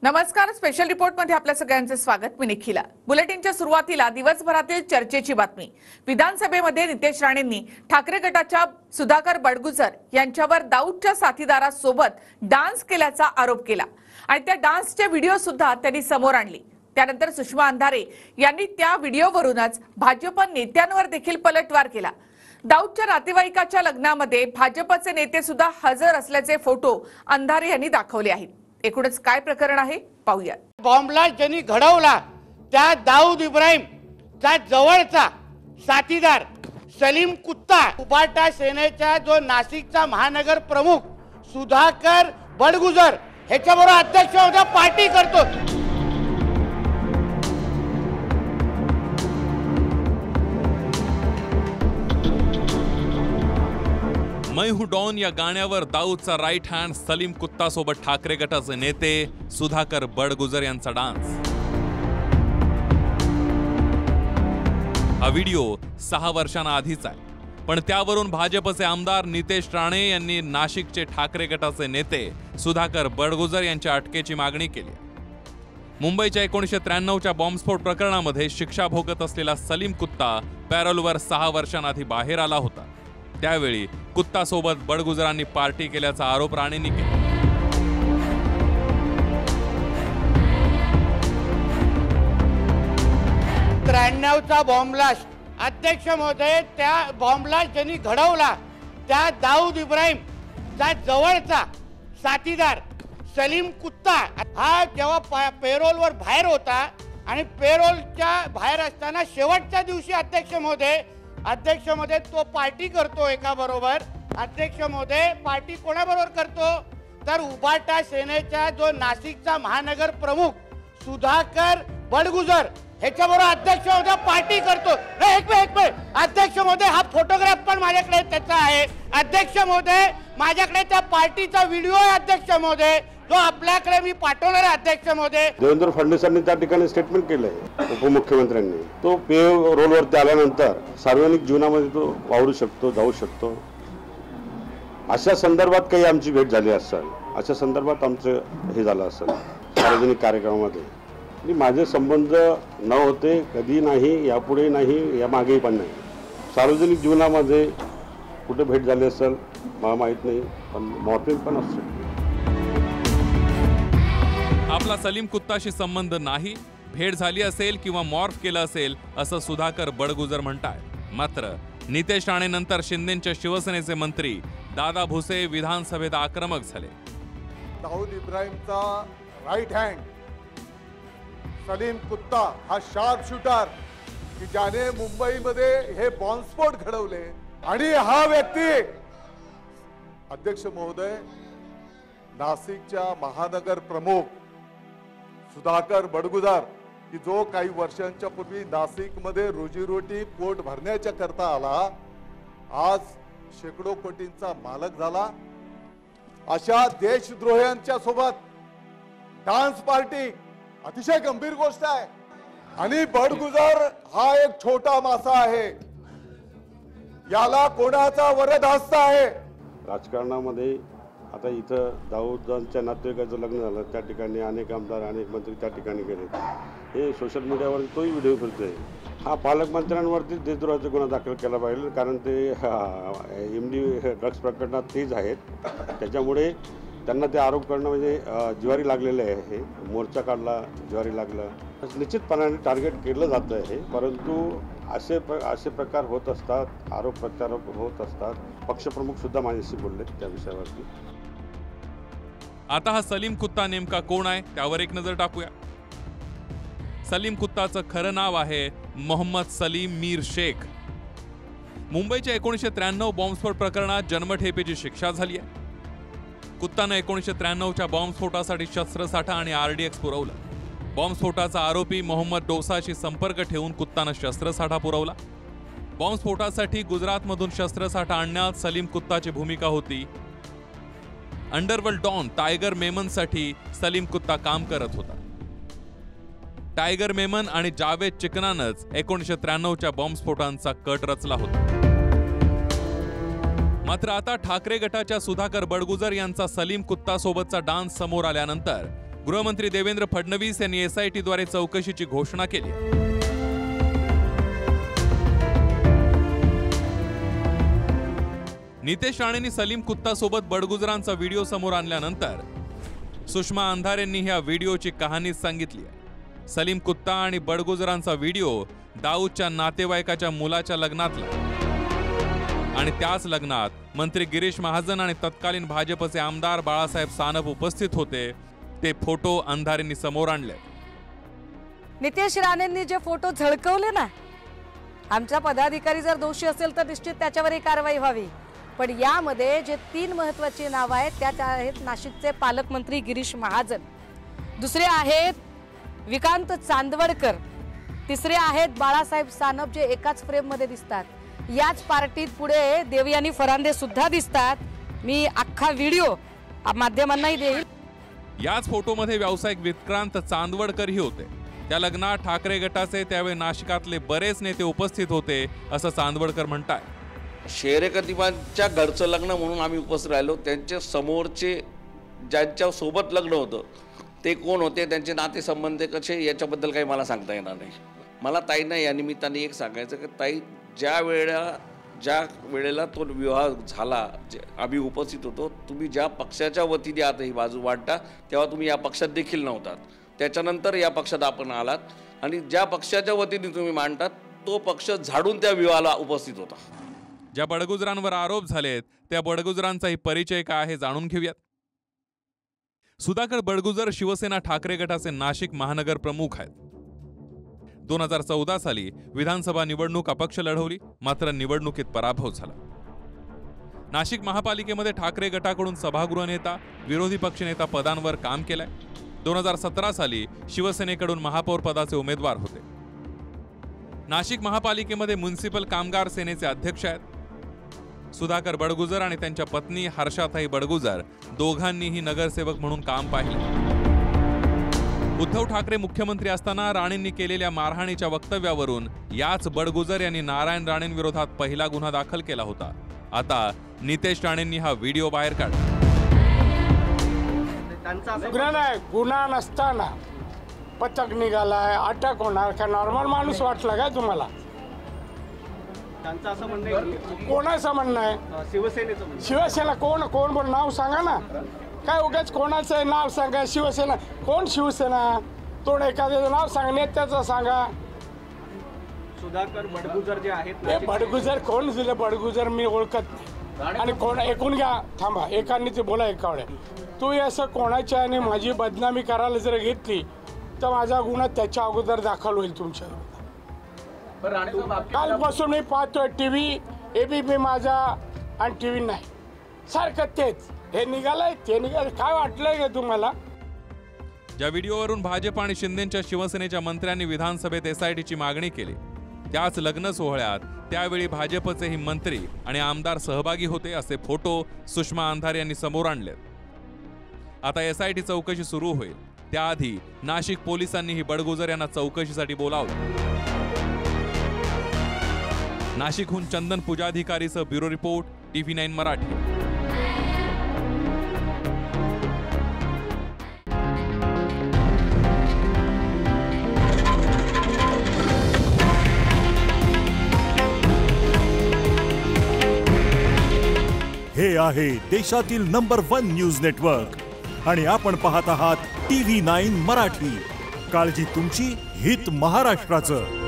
नमस्कार, special report मध्ये आपल्या सगळ्यांचे स्वागत. मी निखिला. बुलेटिनच्या सुरुवातीला दिवसभरातील चर्चेची बातमी. विधानसभेमध्ये नितेश राणेंनी ठाकरे गटाच्या सुधाकर बडगुजर यांच्यावर दाऊदच्या साथीदारासोबत डान्स केल्याचा आरोप केला आणि त्या डान्सचे व्हिडिओ सुद्धा त्यांनी समोर आणले. त्यानंतर सुषमा अंधारे यांनी त्या व्हिडिओवरूनच भाजप नेत्यांवर देखील पलटवार केला. दाऊदच्या नातेवाईकाच्या लग्नामध्ये भाजपचे नेते सुद्धा हजर असल्याचे फोटो अंधारे यांनी दाखवले आहेत. एकूणच काय प्रकरण आहे पाहूया. बॉम्बला ज्यांनी घडवला त्या दाऊद इब्राहिमचा जवळचा साथीदार सलीम कुत्ता, उबाटा सेनेचा जो नाशिकचा महानगर प्रमुख सुधाकर बडगुजर ह्याच्याबरोबर अध्यक्ष होता, पार्टी करतो. मैं हूं डॉन या गाण्यावर दाऊदचा राईट हँड सलीम कुत्ता सोबत ठाकरे गटाचे नेते सुधाकर बडगुजर यांचा डान्स. हा व्हिडिओ 6 वर्षांआधीचा आहे, पण त्यावरून भाजपचे आमदार नितेश राणे यांनी नाशिकचे ठाकरे गटाचे नेते सुधाकर बडगुजर यांच्या अटकेची मागणी केली. मुंबईच्या 1993च्या बॉम्बस्फोट प्रकरणामध्ये शिक्षा भोगत असलेला सलीम कुत्ता पॅरोलवर 6 वर्षांआधी बाहेर आला होता. त्यावेळी कुत्तासोबत बडगुजरांनी पार्टी केल्याचा आरोप राणेंनी केला. चा बॉम्बलास्ट अध्यक्ष महोदय, त्या बॉम्बलास्ट ज्यांनी घडवला त्या दाऊद इब्राहिमचा जवळचा साथीदार सलीम कुत्ता हा जेव्हा पेरोलवर बाहेर होता आणि पेरोलच्या बाहेर असताना शेवटच्या दिवशी अध्यक्ष महोदय तो पार्टी करतो एका बरोबर. अध्यक्ष महोदय पार्टी कोणाबरोबर करतो तर उबाटा सेनेचा जो नाशिकचा महानगर प्रमुख सुधाकर बडगुजर ह्याच्याबरोबर अध्यक्ष महोदय पार्टी करतो. एक मिनिट अध्यक्ष महोदय, हा फोटोग्राफ पण माझ्याकडे त्याचा आहे. अध्यक्ष महोदय, माझ्याकडे त्या पार्टीचा व्हिडिओ आहे अध्यक्ष महोदय, जो आपल्याकडे मी पाठवणार आहे अध्यक्ष महोदय. देवेंद्र फडणवीसांनी त्या ठिकाणी स्टेटमेंट केलंय उपमुख्यमंत्र्यांनी. तो पे रोलवरती आल्यानंतर सार्वजनिक जीवनामध्ये तो वावरू शकतो, जाऊ शकतो. अशा संदर्भात काही आमची भेट झाली असेल, अशा संदर्भात आमचं हे झालं असेल सार्वजनिक कार्यक्रमामध्ये. आणि माझे संबंध न होते कधी नाही, यापुढे नाही, या मागेही पण नाही. सार्वजनिक जीवनामध्ये कुठे भेट झाली असेल मला माहीत नाही, पण मॉर्फिंग पण असू शकते. आपला सलीम कुत्ताशी संबंध नाही, भेट झाली असेल किंवा मॉर्फ केलं असेल असं सुधाकर बडगुजर म्हणतायत. मात्र नितेश राणेनंतर शिंदेच्या शिवसेनेचे मंत्री दादा भुसे विधानसभेत आक्रमक झाले. दाऊद इब्राहिमचा राईट हँड सलीम कुत्ता हा शार्प शूटर की ज्याने मुंबईमध्ये हे बॉम्बस्फोट घडवले, आणि हा व्यक्ती अध्यक्ष महोदय नाशिकच्या महानगर प्रमुख सुधाकर बडगुजर की जो काही वर्षांच्या पूर्वी नाशिकमध्ये रोजीरोटी पोट भरण्याच्या करता आला, आज शेकडो कोटींचा मालक झाला. अशा देशद्रोह्यांच्या सोबत डान्स पार्टी अतिशय गंभीर गोष्ट आहे. आणि बडगुजर हा एक छोटा मासा आहे, याला कोणाचा वरदहस्त आहे. राजकारणामध्ये आता इथं दाऊदच्या नातेवाईकाचं लग्न झालं, त्या ठिकाणी अनेक आमदार अनेक मंत्री त्या ठिकाणी गेले. हे सोशल मीडियावर तोही व्हिडिओ फिरतोय. हा पालकमंत्र्यांवरतीच देशद्रोहाचा गुन्हा दाखल केला पाहिजे, कारण ते MD ड्रग्स प्रकरणात तेच आहेत. त्याच्यामुळे त्यांना ते आरोप करणं म्हणजे जिवारी लागलेलं आहे. हे मोर्चा काढला, जिवारी लागलं. निश्चितपणाने टार्गेट केलं जातं आहे, परंतु असे प्रकार होत असतात, आरोप प्रत्यारोप होत असतात. पक्षप्रमुख सुद्धा माझ्याशी बोलले त्या विषयावरती. आता हा सलीम कुत्ता नेमका कोण आहे त्यावर एक नजर टाकूया. सलीम कुत्ताचं खरं नाव आहे मोहम्मद सलीम मीर शेख. मुंबईच्या 1993 बॉम्बस्फोट प्रकरणात जन्मठेपेची शिक्षा झाली आहे. कुत्तानं 1993च्या बॉम्बस्फोटासाठी शस्त्रसाठा आणि RDX पुरवलं. बॉम्बस्फोटाचा आरोपी मोहम्मद डोसाशी संपर्क ठेवून कुत्तानं शस्त्रसाठा पुरवला. बॉम्बस्फोटासाठी गुजरातमधून शस्त्रसाठा आणण्यात सलीम कुत्ताची भूमिका होती. अंडरवर्ल्ड डॉन टायगर मेमनसाठी सलीम कुत्ता काम करत होता. टायगर मेमन आणि जावेद चिकनानंच 1993च्या बॉम्बस्फोटांचा कट रचला होता. मात्र आता ठाकरे गटाच्या सुधाकर बडगुजर यांचा सलीम कुत्ता सोबतचा डान्स समोर आल्यानंतर गृहमंत्री देवेंद्र फडणवीस यांनी SITद्वारे चौकशीची घोषणा केली. नितेश राणेंनी सलीम कुत्ता सोबत बडगुजरांचा व्हिडिओ समोर आणल्यानंतर सुषमा अंधारेंनी ह्या व्हिडिओची कहाणी सांगितली आहे. सलीम कुत्ता आणि बडगुजरांचा व्हिडिओ दाऊदच्या नातेवाईकाच्या मुलाच्या लग्नातला आणि त्याच लग्नात मंत्री गिरीश महाजन आणि तत्कालीन भाजपचे आमदार बाळासाहेब सानप उपस्थित होते. ते फोटो अंधारेंनी समोर आणले. नितेश राणेंनी जे फोटो झळकवले ना, आमचा पदाधिकारी जर दोषी असेल तर निश्चित त्याच्यावरही कारवाई व्हावी. पण यामध्ये जे 3 महत्त्वाची नावं आहेत त्यात आहेत नाशिकचे पालकमंत्री गिरीश महाजन, दुसरे आहेत विकांत चांदवडकर, तिसरे आहेत बाळासाहेब सानप जे एकाच फ्रेम मध्ये दिसतात. याच पार्टीत पुढे देवयानी फरांदे सुद्धा दिसतात. मी अख्खा व्हिडिओ माध्यमांनाही देईल. याच फोटोमध्ये व्यावसायिक विक्रांत चांदवडकरही होते. त्या लग्नात ठाकरे गटाचे त्यावेळी नाशिकातले बरेच नेते उपस्थित होते असं चांदवडकर म्हणतात. शेरेकतिमांच्या घरचं लग्न म्हणून आम्ही उपस्थित राहिलो. त्यांच्या समोरचे ज्यांच्या सोबत लग्न होतं ते कोण होते, त्यांचे नातेसंबंध कसे, याच्याबद्दल काही मला सांगता येणार नाही. मला ताईंना या निमित्ताने एक सांगायचं की ताई, ज्या वेळेला तो विवाह झाला, आम्ही उपस्थित होतो, तुम्ही ज्या पक्षाच्या वतीने आता ही बाजू वाटता तेव्हा तुम्ही या पक्षात देखील नव्हतात. त्याच्यानंतर या पक्षात आपण आलात आणि ज्या पक्षाच्या वतीने तुम्ही मांडतात तो पक्ष झाडून त्या विवाहाला उपस्थित होता. ज्या बडगुजरांवर आरोप झालेत त्या बडगुजरांचाही परिचय काय आहे जाणून घेऊयात. सुधाकर बडगुजर शिवसेना ठाकरे गटाचे नाशिक महानगर प्रमुख आहेत. 2014 साली विधानसभा निवडणूक अपक्ष लढवली, मात्र निवडणुकीत पराभव झाला. नाशिक महापालिकेमध्ये ठाकरे गटाकडून सभागृह नेता, विरोधी पक्षनेता पदांवर काम केलंय. 2017 साली शिवसेनेकडून महापौर पदाचे उमेदवार होते. नाशिक महापालिकेमध्ये म्युनिसिपल कामगार सेनेचे अध्यक्ष आहेत. सुधाकर बडगुजर आणि त्यांच्या पत्नी हर्षाताई बडगुजर दोघांनीही नगरसेवक म्हणून काम पाहिले. उद्धव ठाकरे मुख्यमंत्री असताना राणेंनी केलेल्या मारहाणीच्या वक्तव्यावरून याच बडगुजर यांनी नारायण राणेंविरोधात पहिला गुन्हा दाखल केला होता. आता नितेश राणेंनी हा व्हिडिओ बाहेर काढला. गुन्हा नसताना पथक निघालाय, अटक होणार का नॉर्मल माणूस वाटला काय तुम्हाला? कोणाचं म्हणणं आहे? शिवसेना कोण बोल, नाव सांगा ना. काय उगाच कोणाचं नाव सांगा? शिवसेना कोण? शिवसेना तोड एखाद्याचं नाव सांगा, नेत्याचं सांगा. सुधाकर बडगुजर जे आहेत, बडगुजर कोण दिलं? बडगुजर मी ओळखत नाही. आणि कोण ऐकून घ्या, थांबा, एकाने ते बोला एका वेळेस. तू असं कोणाच्या आणि माझी बदनामी करायला जर घेतली तर माझा गुन्हा त्याच्या अगोदर दाखल होईल तुमच्या. कालपासून मी पाहतोय टीव्ही, ABP माझा आणि टीव्ही नाही, सारखं तेच, हे निघालंय ते निघालं. काय वाटलंय का तुम्हाला? ज्या व्हिडिओवरून भाजप आणि शिंदेच्या शिवसेनेच्या मंत्र्यांनी विधानसभेत SITची मागणी केली, त्याच लग्न सोहळ्यात त्यावेळी भाजपचेही मंत्री आणि आमदार सहभागी होते असे फोटो सुषमा अंधारे यांनी समोर आणलेत. आता SIT चौकशी सुरू होईल. त्याआधी नाशिक पोलिसांनीही बडगुजर यांना चौकशीसाठी बोलावलं. नाशिकहून चंदन पूजाधिकारीसह ब्युरो रिपोर्ट, TV9 मराठी. हे आहे देशातील नंबर 1 न्यूज नेटवर्क आणि आपण पाहत आहात TV9 मराठी. काळजी तुमची, हित महाराष्ट्राचं.